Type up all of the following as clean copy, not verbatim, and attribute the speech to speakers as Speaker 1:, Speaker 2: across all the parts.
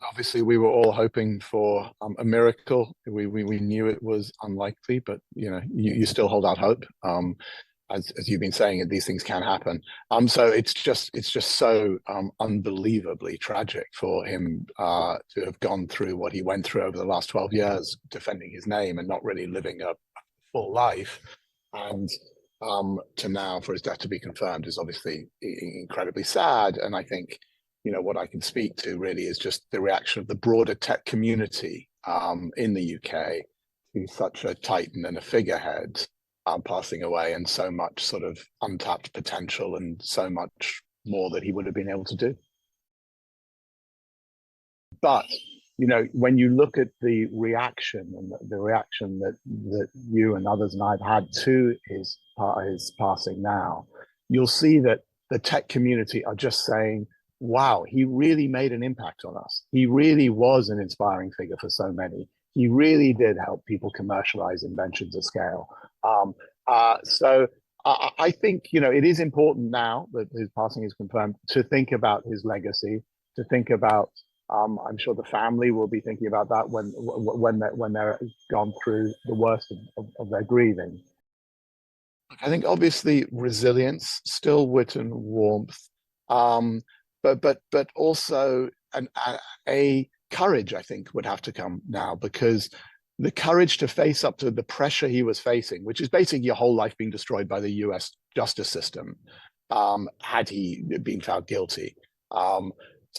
Speaker 1: Obviously, we were all hoping for a miracle. We knew it was unlikely, but you still hold out hope. As you've been saying, these things can happen. So it's just so unbelievably tragic for him to have gone through what he went through over the last 12 years, defending his name and not really living a full life. And to now for his death to be confirmed is obviously incredibly sad. And I think, what I can speak to really is just the reaction of the broader tech community in the UK to such a titan and a figurehead passing away, and so much sort of untapped potential and so much more that he would have been able to do. But when you look at the reaction and the reaction that you and others and I've had to his passing now, you'll see that the tech community are just saying, wow, he really made an impact on us. He really was an inspiring figure for so many. He really did help people commercialize inventions at scale. So I think, it is important now that his passing is confirmed to think about his legacy, to think about, I'm sure the family will be thinking about that when they're gone through the worst of their grieving. I think obviously resilience, still wit and warmth, but also a courage, I think, would have to come now, because the courage to face up to the pressure he was facing, which is basically your whole life being destroyed by the US justice system, had he been found guilty. And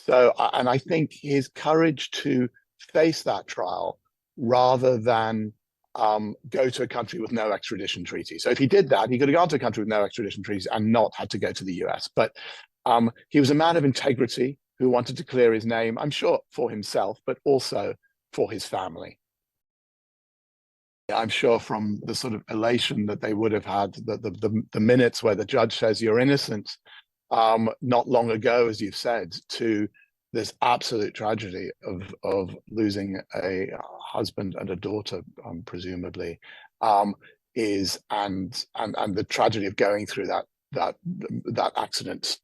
Speaker 1: I think his courage to face that trial rather than go to a country with no extradition treaty. So if he did that, he could have gone to a country with no extradition treaties and not had to go to the US. But he was a man of integrity who wanted to clear his name, I'm sure for himself, but also for his family. I'm sure from the sort of elation that they would have had, the minutes where the judge says you're innocent, not long ago, as you've said, to this absolute tragedy of losing a husband and a daughter, presumably, is and the tragedy of going through that accident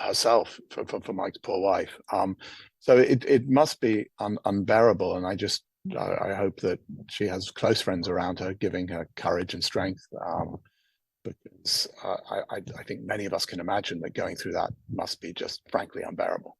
Speaker 1: herself for Mike's poor wife. So it must be unbearable, and I hope that she has close friends around her, giving her courage and strength. Because I think many of us can imagine that going through that must be just frankly unbearable.